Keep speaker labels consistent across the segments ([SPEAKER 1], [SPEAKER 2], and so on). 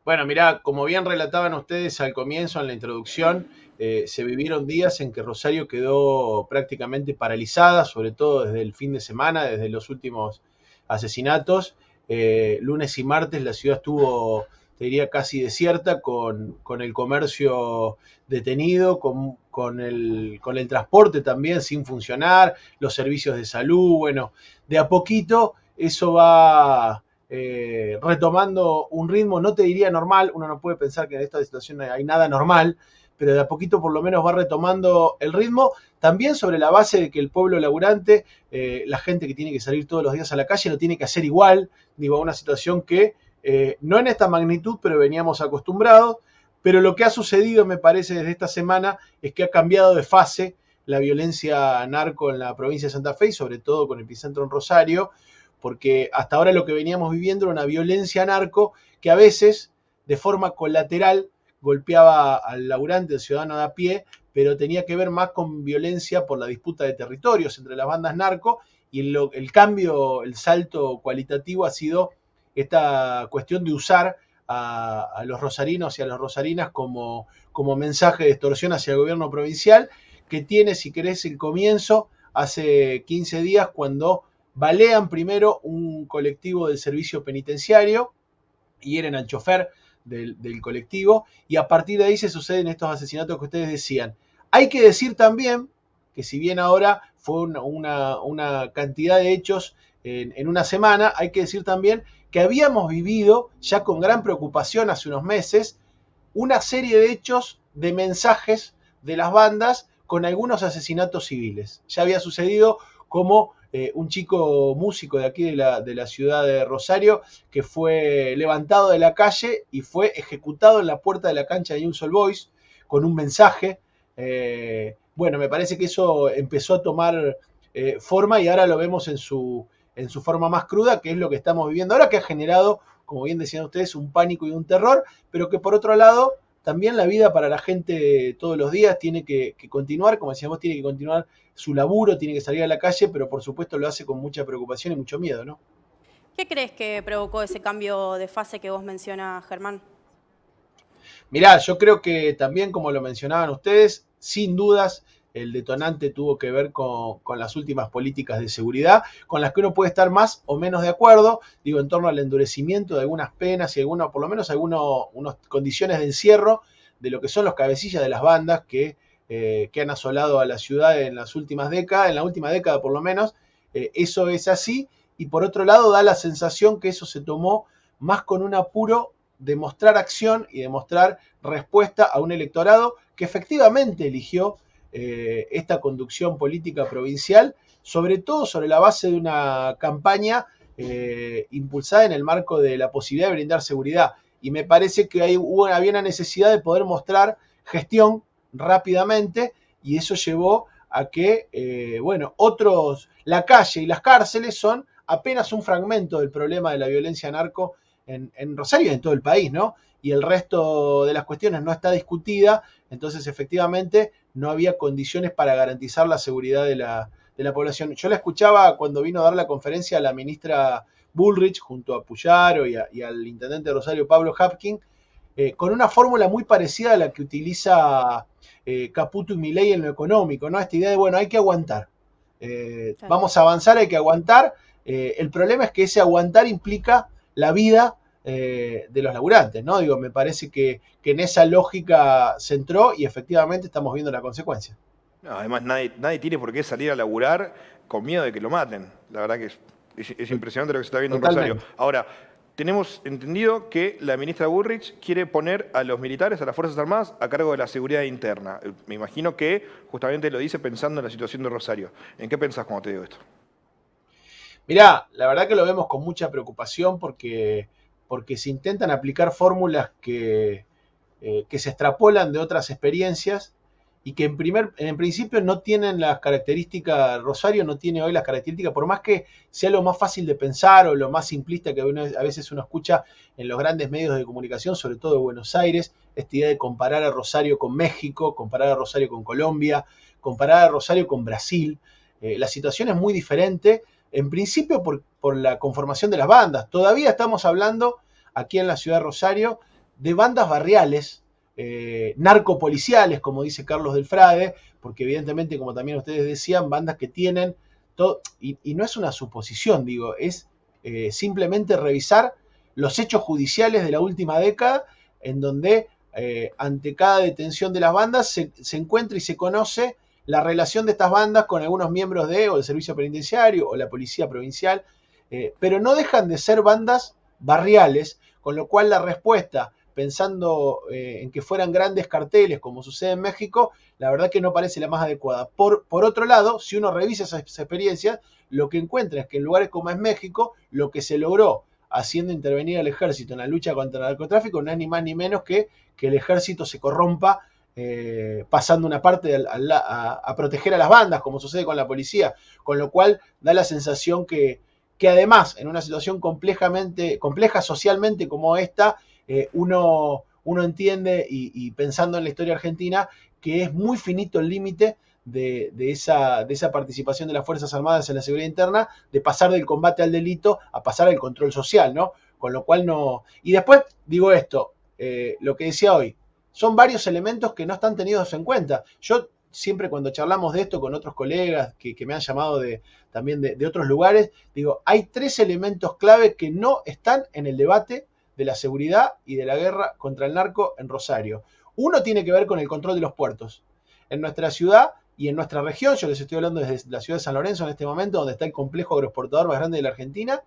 [SPEAKER 1] Bueno, mirá, como bien relataban ustedes al comienzo, en la introducción, se vivieron días en que Rosario quedó prácticamente paralizada, sobre todo desde el fin de semana, desde los últimos asesinatos. Lunes y martes la ciudad estuvo, te diría, casi desierta, con el comercio detenido, con el transporte también sin funcionar, los servicios de salud. Bueno, de a poquito eso va retomando un ritmo, no te diría normal, uno no puede pensar que en esta situación hay nada normal, pero de a poquito por lo menos va retomando el ritmo, también sobre la base de que el pueblo laburante, la gente que tiene que salir todos los días a la calle, lo tiene que hacer igual, digo, una situación que no en esta magnitud, pero veníamos acostumbrados, pero lo que ha sucedido, me parece, desde esta semana es que ha cambiado de fase la violencia narco en la provincia de Santa Fe y sobre todo con epicentro en Rosario, porque hasta ahora lo que veníamos viviendo era una violencia narco que a veces, de forma colateral, golpeaba al laburante, al ciudadano de a pie, pero tenía que ver más con violencia por la disputa de territorios entre las bandas narco, y el cambio, el salto cualitativo ha sido esta cuestión de usar a los rosarinos y a las rosarinas como mensaje de extorsión hacia el gobierno provincial, que tiene, si querés, el comienzo hace 15 días cuando balean primero un colectivo del servicio penitenciario, hieren al chofer del colectivo, y a partir de ahí se suceden estos asesinatos que ustedes decían. Hay que decir también que si bien ahora fue una cantidad de hechos en una semana, hay que decir también que habíamos vivido ya con gran preocupación hace unos meses una serie de hechos, de mensajes de las bandas con algunos asesinatos civiles. Ya había sucedido como un chico músico de aquí de la ciudad de Rosario que fue levantado de la calle y fue ejecutado en la puerta de la cancha de Newell's Old Boys con un mensaje. Bueno, me parece que eso empezó a tomar forma y ahora lo vemos en su forma más cruda, que es lo que estamos viviendo ahora, que ha generado, como bien decían ustedes, un pánico y un terror, pero que por otro lado, también la vida para la gente todos los días tiene que continuar, como decíamos, tiene que continuar su laburo, tiene que salir a la calle, pero por supuesto lo hace con mucha preocupación y mucho miedo, ¿no?
[SPEAKER 2] ¿Qué crees que provocó ese cambio de fase que vos mencionas, Germán?
[SPEAKER 1] Mirá, yo creo que también, como lo mencionaban ustedes, sin dudas el detonante tuvo que ver con las últimas políticas de seguridad, con las que uno puede estar más o menos de acuerdo, digo, en torno al endurecimiento de algunas penas y algunos, por lo menos unas condiciones de encierro de lo que son los cabecillas de las bandas que han asolado a la ciudad en las últimas décadas, en la última década por lo menos. Eso es así, y por otro lado da la sensación que eso se tomó más con un apuro de mostrar acción y de mostrar respuesta a un electorado que efectivamente eligió esta conducción política provincial, sobre todo sobre la base de una campaña impulsada en el marco de la posibilidad de brindar seguridad. Y me parece que había una necesidad de poder mostrar gestión rápidamente, y eso llevó a que, bueno, la calle y las cárceles son apenas un fragmento del problema de la violencia narco en Rosario y en todo el país, ¿no? Y el resto de las cuestiones no está discutida, entonces efectivamente no había condiciones para garantizar la seguridad de la población. Yo la escuchaba cuando vino a dar la conferencia a la ministra Bullrich junto a Puyaro y al intendente de Rosario, Pablo Hapkin, con una fórmula muy parecida a la que utiliza Caputo y Milei en lo económico, ¿no? Esta idea de, bueno, hay que aguantar.
[SPEAKER 2] Claro.
[SPEAKER 1] Vamos a avanzar, hay que aguantar. El problema es que ese aguantar implica la vida de los laburantes, ¿no? Digo, me parece que en esa lógica se entró y efectivamente estamos viendo la consecuencia.
[SPEAKER 3] No, además, nadie tiene por qué salir a laburar con miedo de que lo maten. La verdad que es impresionante lo que se está viendo en Rosario.
[SPEAKER 1] Totalmente.
[SPEAKER 3] Ahora, tenemos entendido que la ministra Bullrich quiere poner a los militares, a las Fuerzas Armadas, a cargo de la seguridad interna. Me imagino que justamente lo dice pensando en la situación de Rosario. ¿En qué pensás cuando te digo esto?
[SPEAKER 1] Mirá, la verdad que lo vemos con mucha preocupación porque se intentan aplicar fórmulas que se extrapolan de otras experiencias y que en principio no tienen las características, Rosario no tiene hoy las características, por más que sea lo más fácil de pensar o lo más simplista que a veces uno escucha en los grandes medios de comunicación, sobre todo de Buenos Aires, esta idea de comparar a Rosario con México, comparar a Rosario con Colombia, comparar a Rosario con Brasil. La situación es muy diferente, en principio por la conformación de las bandas. Todavía estamos hablando aquí en la ciudad de Rosario de bandas barriales, narcopoliciales, como dice Carlos del Frade, porque evidentemente, como también ustedes decían, bandas que tienen todo, y no es una suposición, digo, es simplemente revisar los hechos judiciales de la última década, en donde ante cada detención de las bandas se encuentra y se conoce la relación de estas bandas con algunos miembros de o el servicio penitenciario o la policía provincial, pero no dejan de ser bandas barriales, con lo cual la respuesta, pensando en que fueran grandes carteles como sucede en México, la verdad que no parece la más adecuada. Por otro lado, si uno revisa esas experiencias, lo que encuentra es que en lugares como es México, lo que se logró haciendo intervenir al ejército en la lucha contra el narcotráfico no es ni más ni menos que el ejército se corrompa, pasando una parte a proteger a las bandas, como sucede con la policía, con lo cual da la sensación que además, en una situación compleja socialmente como esta, uno entiende, y pensando en la historia argentina, que es muy finito el límite de esa participación de las Fuerzas Armadas en la seguridad interna, de pasar del combate al delito a pasar al control social, ¿no? Con lo cual no... Y después, digo esto, lo que decía hoy, son varios elementos que no están tenidos en cuenta. Yo siempre cuando charlamos de esto con otros colegas que me han llamado también de otros lugares, digo, hay 3 elementos clave que no están en el debate de la seguridad y de la guerra contra el narco en Rosario. Uno tiene que ver con el control de los puertos. En nuestra ciudad y en nuestra región, yo les estoy hablando desde la ciudad de San Lorenzo en este momento, donde está el complejo agroexportador más grande de la Argentina,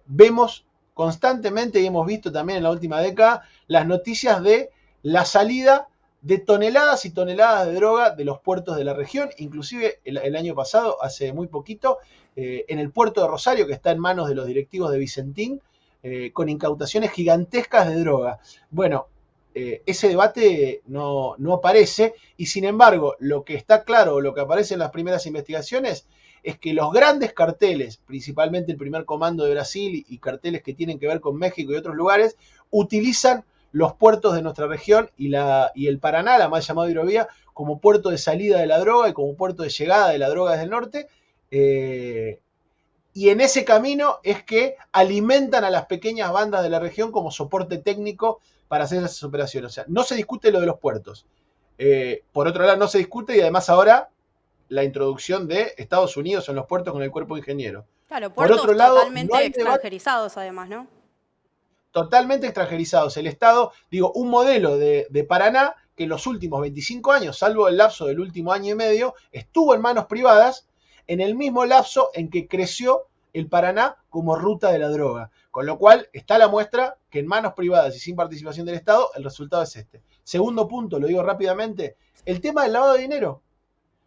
[SPEAKER 1] vemos constantemente, y hemos visto también en la última década, las noticias de la salida de toneladas y toneladas de droga de los puertos de la región, inclusive el año pasado, hace muy poquito, en el puerto de Rosario, que está en manos de los directivos de Vicentín, con incautaciones gigantescas de droga. Bueno, ese debate no aparece, y sin embargo, lo que está claro, lo que aparece en las primeras investigaciones, es que los grandes carteles, principalmente el primer comando de Brasil y carteles que tienen que ver con México y otros lugares, utilizan los puertos de nuestra región y el Paraná, la mal llamada hidrovía, como puerto de salida de la droga y como puerto de llegada de la droga desde el norte. Y en ese camino es que alimentan a las pequeñas bandas de la región como soporte técnico para hacer esas operaciones. O sea, no se discute lo de los puertos. Por otro lado, no se discute, y además ahora la introducción de Estados Unidos en los puertos con el cuerpo de ingeniero.
[SPEAKER 2] Claro,
[SPEAKER 1] Por
[SPEAKER 2] puertos
[SPEAKER 1] otro lado,
[SPEAKER 2] totalmente
[SPEAKER 1] no hay
[SPEAKER 2] extranjerizados además, ¿no?
[SPEAKER 1] Totalmente extranjerizados. El Estado, digo, un modelo de Paraná que en los últimos 25 años, salvo el lapso del último año y medio, estuvo en manos privadas, en el mismo lapso en que creció el Paraná como ruta de la droga. Con lo cual está la muestra que en manos privadas y sin participación del Estado, el resultado es este. Segundo punto, lo digo rápidamente, el tema del lavado de dinero.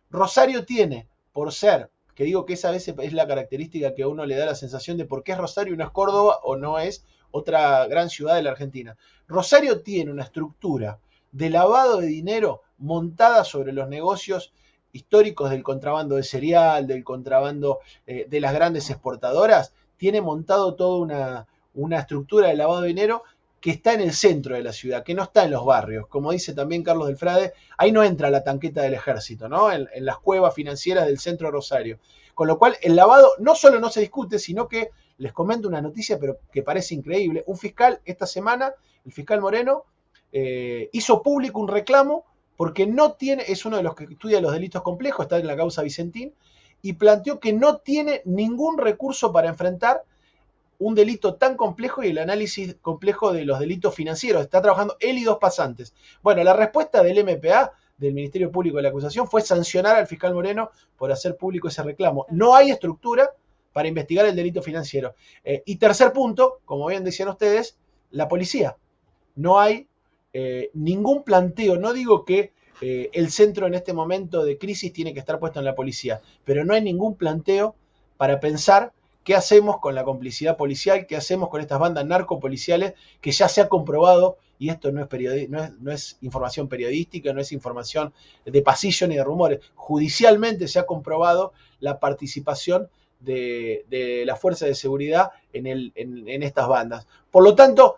[SPEAKER 1] Rosario tiene, por ser, que digo que esa vez es la característica que a uno le da la sensación de por qué es Rosario y no es Córdoba o no es otra gran ciudad de la Argentina. Rosario tiene una estructura de lavado de dinero montada sobre los negocios históricos del contrabando de cereal, del contrabando de las grandes exportadoras. Tiene montado toda una estructura de lavado de dinero que está en el centro de la ciudad, que no está en los barrios. Como dice también Carlos del Frade, ahí no entra la tanqueta del ejército, ¿no? En las cuevas financieras del centro de Rosario. Con lo cual, el lavado no solo no se discute, sino que les comento una noticia, pero que parece increíble. Un fiscal esta semana, el fiscal Moreno, hizo público un reclamo porque no tiene, es uno de los que estudia los delitos complejos, está en la causa Vicentín, y planteó que no tiene ningún recurso para enfrentar un delito tan complejo y el análisis complejo de los delitos financieros. Está trabajando él y 2 pasantes. Bueno, la respuesta del MPA, del Ministerio Público de la Acusación, fue sancionar al fiscal Moreno por hacer público ese reclamo. No hay estructura para investigar el delito financiero. Y tercer punto, como bien decían ustedes, la policía. No hay ningún planteo, no digo que el centro en este momento de crisis tiene que estar puesto en la policía, pero no hay ningún planteo para pensar qué hacemos con la complicidad policial, qué hacemos con estas bandas narcopoliciales que ya se ha comprobado, y esto no es información periodística, no es información de pasillo ni de rumores, judicialmente se ha comprobado la participación de la fuerza de seguridad en estas bandas. Por lo tanto,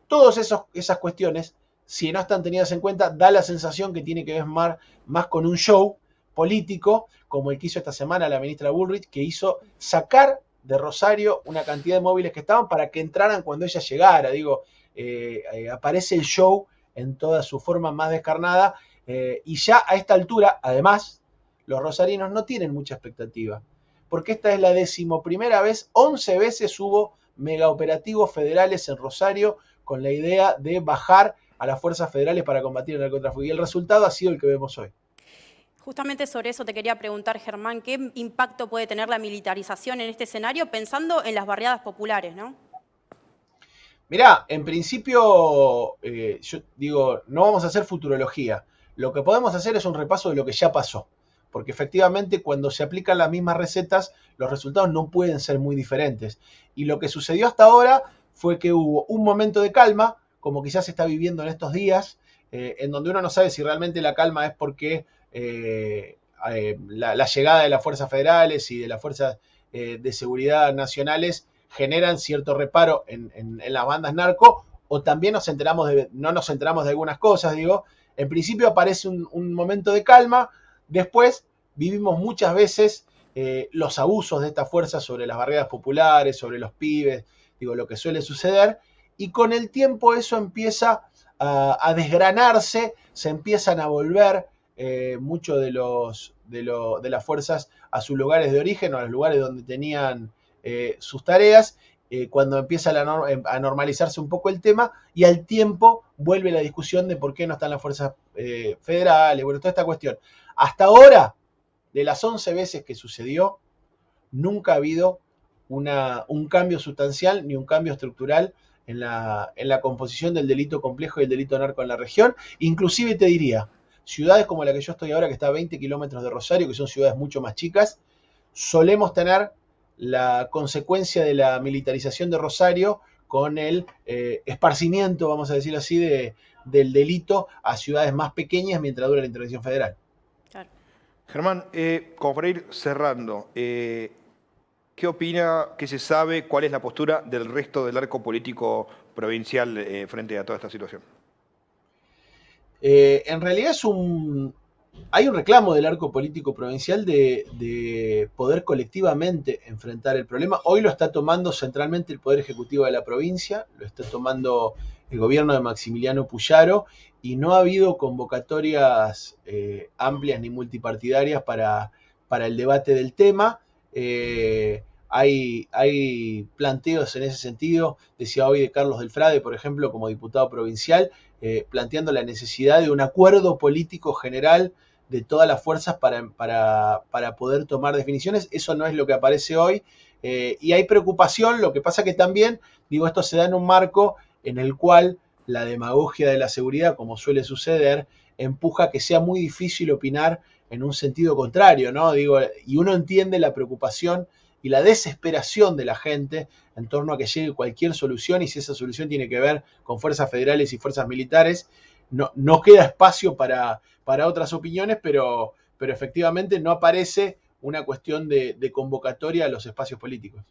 [SPEAKER 1] todas esas cuestiones, si no están tenidas en cuenta, da la sensación que tiene que ver más con un show político, como el que hizo esta semana la ministra Bullrich, que hizo sacar de Rosario una cantidad de móviles que estaban para que entraran cuando ella llegara. Digo, aparece el show en toda su forma más descarnada, y ya a esta altura, además, los rosarinos no tienen mucha expectativa, porque esta es la 11ª vez, 11 veces hubo megaoperativos federales en Rosario con la idea de bajar a las fuerzas federales para combatir el narcotráfico, y el resultado ha sido el que vemos hoy.
[SPEAKER 2] Justamente sobre eso te quería preguntar, Germán, ¿qué impacto puede tener la militarización en este escenario pensando en las barriadas populares, ¿no?
[SPEAKER 1] Mirá, en principio, yo digo, no vamos a hacer futurología. Lo que podemos hacer es un repaso de lo que ya pasó, porque efectivamente cuando se aplican las mismas recetas, los resultados no pueden ser muy diferentes. Y lo que sucedió hasta ahora fue que hubo un momento de calma, como quizás se está viviendo en estos días, en donde uno no sabe si realmente la calma es porque la llegada de las fuerzas federales y de las fuerzas de seguridad nacionales generan cierto reparo en las bandas narco, o también no nos enteramos de algunas cosas, digo. En principio aparece un momento de calma, después vivimos muchas veces los abusos de estas fuerzas sobre las barriadas populares, sobre los pibes, digo, lo que suele suceder, y con el tiempo eso empieza a desgranarse, se empiezan a volver mucho de las fuerzas a sus lugares de origen o a los lugares donde tenían sus tareas, cuando empieza a normalizarse un poco el tema, y al tiempo vuelve la discusión de por qué no están las fuerzas federales, bueno, toda esta cuestión. Hasta ahora, de las 11 veces que sucedió, nunca ha habido un cambio sustancial ni un cambio estructural en la composición del delito complejo y el delito narco en la región. Inclusive te diría, ciudades como la que yo estoy ahora, que está a 20 kilómetros de Rosario, que son ciudades mucho más chicas, solemos tener la consecuencia de la militarización de Rosario con el esparcimiento, vamos a decir así, del delito a ciudades más pequeñas mientras dura la intervención federal.
[SPEAKER 2] Claro.
[SPEAKER 3] Germán, como para ir cerrando, ¿qué opina, qué se sabe, cuál es la postura del resto del arco político provincial frente a toda esta situación?
[SPEAKER 1] En realidad hay un reclamo del arco político provincial de poder colectivamente enfrentar el problema. Hoy lo está tomando centralmente el Poder Ejecutivo de la provincia, lo está tomando el gobierno de Maximiliano Puyaro, y no ha habido convocatorias amplias ni multipartidarias para el debate del tema. Hay planteos en ese sentido, decía hoy de Carlos del Frade, por ejemplo, como diputado provincial, planteando la necesidad de un acuerdo político general de todas las fuerzas para poder tomar definiciones. Eso no es lo que aparece hoy, y hay preocupación. Lo que pasa que también, digo, esto se da en un marco en el cual la demagogia de la seguridad, como suele suceder, empuja a que sea muy difícil opinar en un sentido contrario, ¿no? Digo, y uno entiende la preocupación y la desesperación de la gente en torno a que llegue cualquier solución, y si esa solución tiene que ver con fuerzas federales y fuerzas militares, no queda espacio para otras opiniones, pero efectivamente no aparece una cuestión de convocatoria a los espacios políticos.